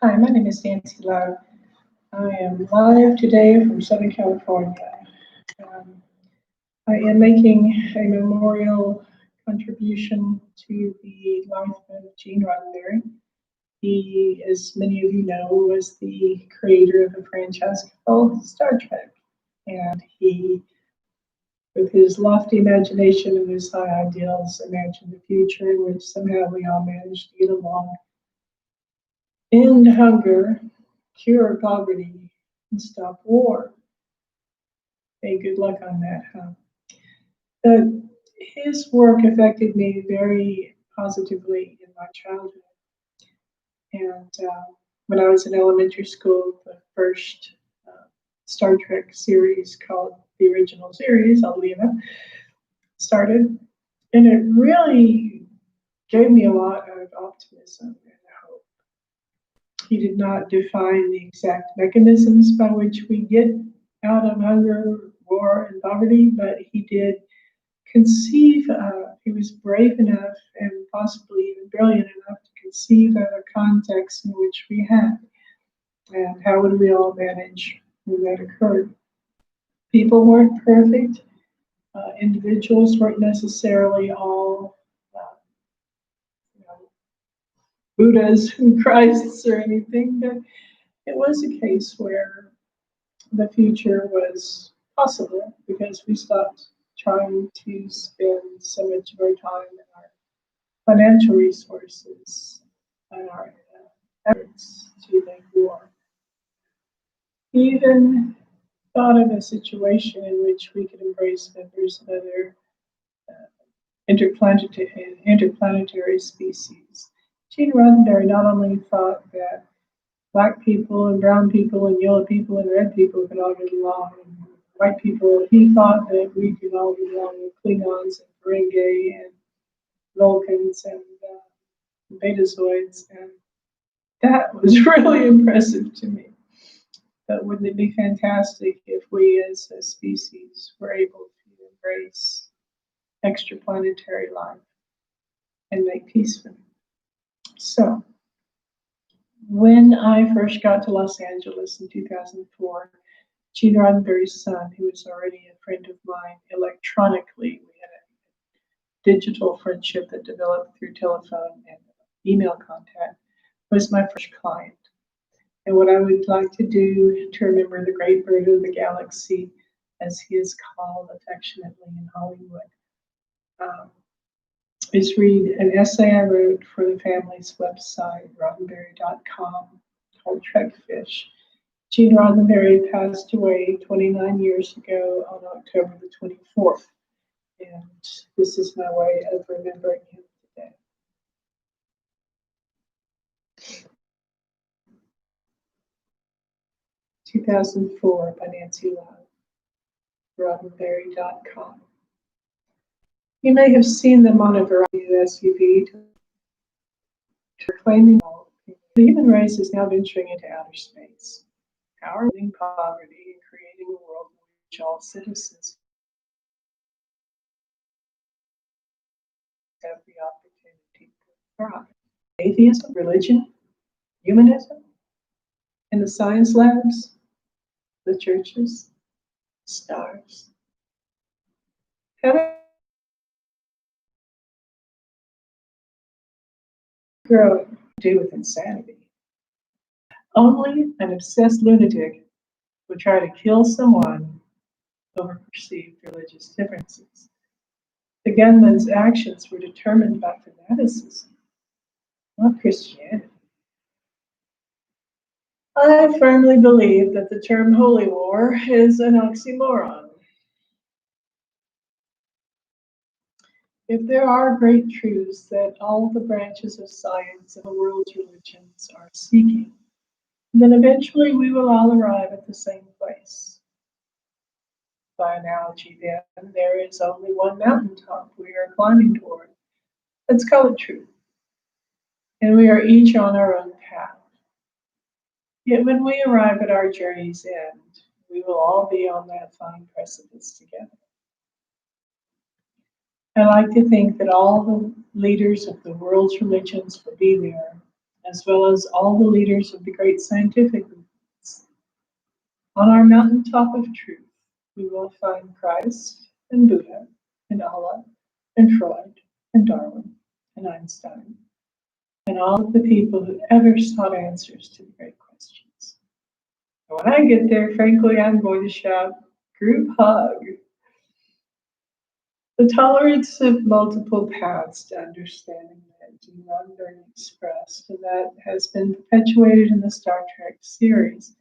Hi, my name is Nancy Lowe. I am live today from Southern California. Um, I am making a memorial contribution to the life of Gene Roddenberry. He, as many of you know, was the creator of a franchise called Star Trek. And he, with his lofty imagination and his high ideals, imagined a future in which somehow we all managed to get along, end hunger, cure poverty, and stop war. Hey, good luck on that, huh? But his work affected me very positively in my childhood. And when I was in elementary school, the first Star Trek series called the original series, Alina, started. And it really gave me a lot of optimism and hope. He did not define the exact mechanisms by which we get out of hunger, war, and poverty, but he did conceive, he was brave enough and possibly even brilliant enough to conceive of a context in which we had. And how would we all manage when that occurred? People weren't perfect. Individuals weren't necessarily all you know, Buddhas and Christs or anything, but it was a case where the future was possible because we stopped trying to spend so much of our time and our financial resources and our efforts to make war. He even thought of a situation in which we could embrace members of other uh, interplanetary species. Gene Roddenberry not only thought that black people and brown people and yellow people and red people could all get along, and white people, he thought that we could all get along with Klingons and Ferengi and Vulcans and Betazoids, and that was really impressive to me. But wouldn't it be fantastic if we as a species were able to embrace extraplanetary life and make peace with it? So, when I first got to Los Angeles in 2004, Gene Roddenberry's son, who was already a friend of mine electronically, we had a digital friendship that developed through telephone and email contact, was my first client. And what I would like to do to remember the great bird of the galaxy, as he is called affectionately in Hollywood, um, is read an essay I wrote for the family's website, Roddenberry.com, called Trekfish. Gene Roddenberry passed away 29 years ago on October the 24th, and this is my way of remembering him today. "2004" by Nancy Lowe, Roddenberry.com. You may have seen them on a variety of SUV proclaiming the human race is now venturing into outer space, ending poverty and creating a world in which all citizens have the opportunity to thrive. Atheism, religion, humanism, in the science labs, the churches, stars. Heaven grow to do with insanity. Only an obsessed lunatic would try to kill someone over perceived religious differences. The gunman's actions were determined by fanaticism, not Christianity. I firmly believe that the term holy war is an oxymoron. If there are great truths that all the branches of science and the world's religions are seeking, then eventually we will all arrive at the same place. By analogy, then, there is only one mountaintop we are climbing toward. Let's call it truth. And we are each on our own path. Yet when we arrive at our journey's end, we will all be on that fine precipice together. I like to think that all the leaders of the world's religions will be there, as well as all the leaders of the great scientific movements. On our mountaintop of truth, we will find Christ and Buddha and Allah and Freud and Darwin and Einstein and all of the people who ever sought answers to the great questions. And when I get there, frankly, I'm going to shout, group hug. The tolerance of multiple paths to understanding that Roddenberry expressed, and that has been perpetuated in the Star Trek series,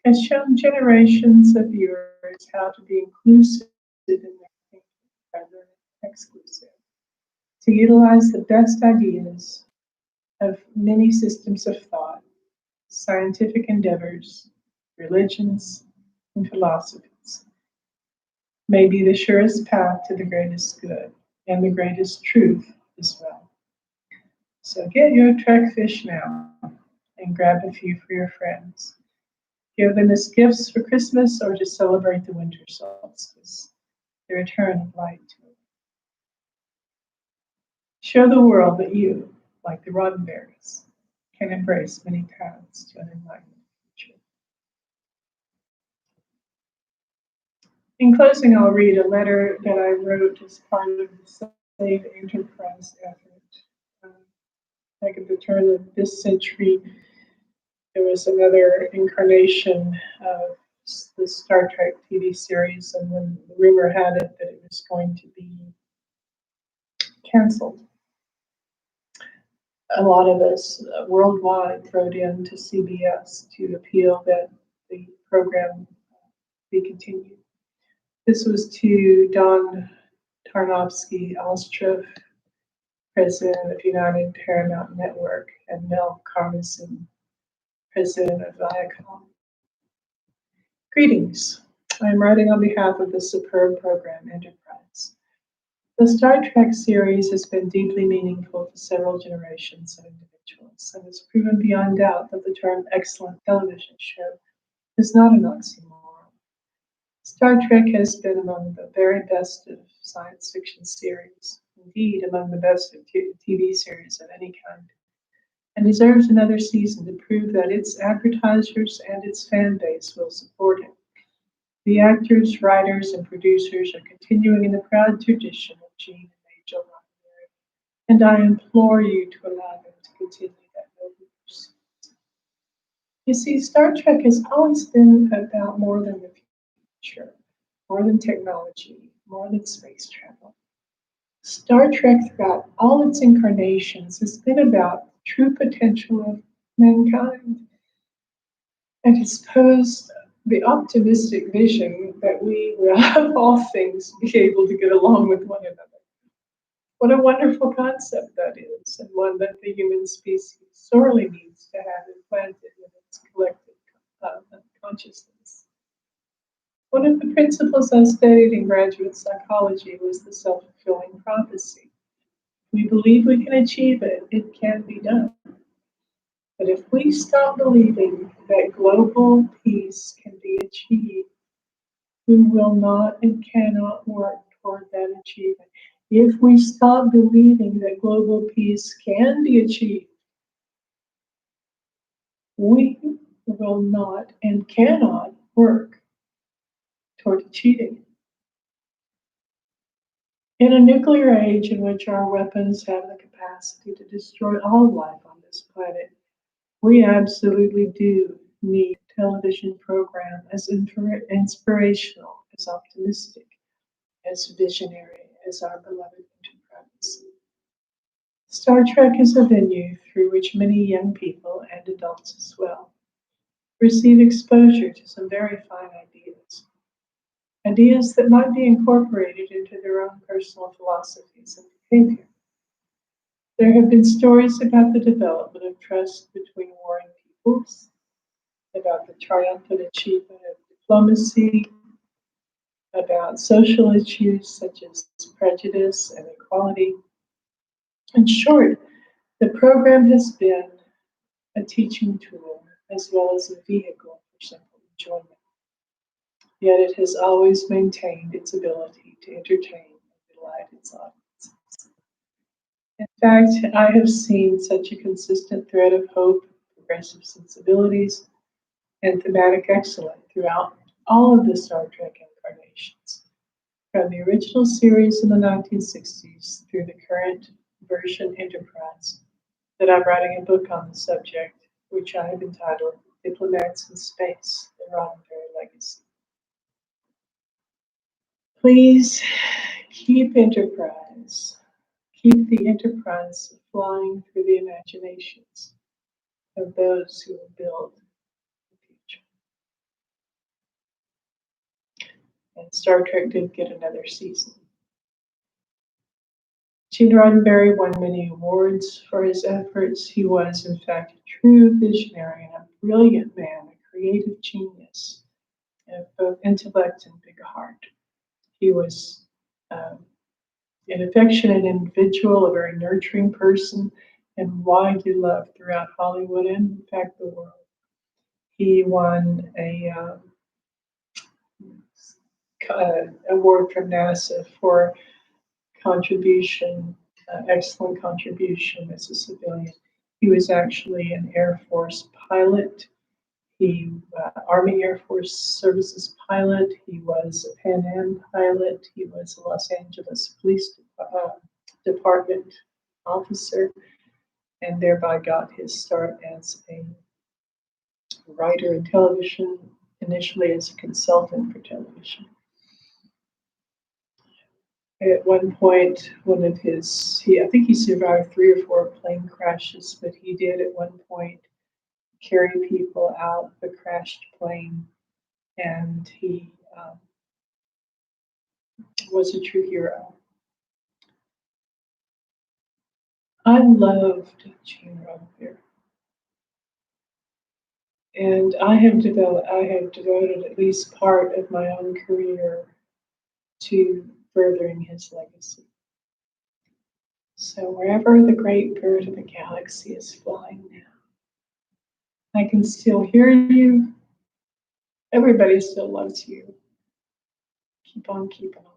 has shown generations of viewers how to be inclusive in their thinking rather than exclusive, to utilize the best ideas of many systems of thought, scientific endeavors, religions, and philosophies, may be the surest path to the greatest good and the greatest truth as well. So get your Trek fish now and grab a few for your friends. Give them as gifts for Christmas or to celebrate the winter solstice, the return of light to it. Show the world that you, like the Roddenberries, can embrace many paths to an enlightened future. In closing, I'll read a letter that I wrote as part of the Save Enterprise effort. Back at the turn of this century, there was another incarnation of the Star Trek TV series, and when the rumor had it that it was going to be canceled, a lot of us worldwide wrote in to CBS to appeal that the program be continued. This was to Don Tarnowski Ostrov, president of United Paramount Network, and Mel Carmison, president of Viacom. Greetings. I am writing on behalf of the superb program Enterprise. The Star Trek series has been deeply meaningful to several generations of individuals, and has proven beyond doubt that the term excellent television show is not an oxymoron. Star Trek has been among the very best of science fiction series, indeed among the best of TV series of any kind, and deserves another season to prove that its advertisers and its fan base will support it. The actors, writers, and producers are continuing in the proud tradition of Gene and Majel Roddenberry, and I implore you to allow them to continue that noble pursuit. You see, Star Trek has always been about more than the future, more than technology, more than space travel. Star Trek, throughout all its incarnations, has been about the true potential of mankind, and has posed the optimistic vision that we will, of all things, be able to get along with one another. What a wonderful concept that is, and one that the human species sorely needs to have implanted in its collective consciousness. One of the principles I studied in graduate psychology was the self-fulfilling prophecy. We believe we can achieve it, it can be done. But if we stop believing that global peace can be achieved, we will not and cannot work toward that achievement. If we stop believing that global peace can be achieved, we will not and cannot work toward achieving it. In a nuclear age in which our weapons have the capacity to destroy all life on this planet, we absolutely do need a television program as inspirational, as optimistic, as visionary as our beloved Enterprise. Star Trek is a venue through which many young people, and adults as well, receive exposure to some very fine ideas. Ideas that might be incorporated into their own personal philosophies and behavior. There have been stories about the development of trust between warring peoples, about the triumphant achievement of diplomacy, about social issues such as prejudice and equality. In short, the program has been a teaching tool as well as a vehicle for simple enjoyment. Yet it has always maintained its ability to entertain and delight its audiences. In fact, I have seen such a consistent thread of hope, progressive sensibilities, and thematic excellence throughout all of the Star Trek incarnations, from the original series in the 1960s through the current version Enterprise, that I'm writing a book on the subject, which I have entitled Diplomats in Space, the Roddenberry Legacy. Please keep Enterprise. Keep the Enterprise flying through the imaginations of those who will build the future. And Star Trek did get another season. Gene Roddenberry won many awards for his efforts. He was, in fact, a true visionary and a brilliant man, a creative genius, of both intellect and big heart. He was an affectionate individual, a very nurturing person, and widely loved throughout Hollywood and, in fact, the world. He won a award from NASA for contribution, excellent contribution as a civilian. He was actually an Air Force pilot. He Army Air Force Services pilot. He was a Pan Am pilot. He was a Los Angeles Police Department officer, and thereby got his start as a writer in television, initially as a consultant for television. At one point, one of his, I think he survived 3 or 4 plane crashes, but he did at one point carry people out of a crashed plane, and he was a true hero. I loved Gene Roddenberry, and I have devoted at least part of my own career to furthering his legacy. So wherever the great bird of the galaxy is flying now, I can still hear you. Everybody still loves you. Keep on keeping on.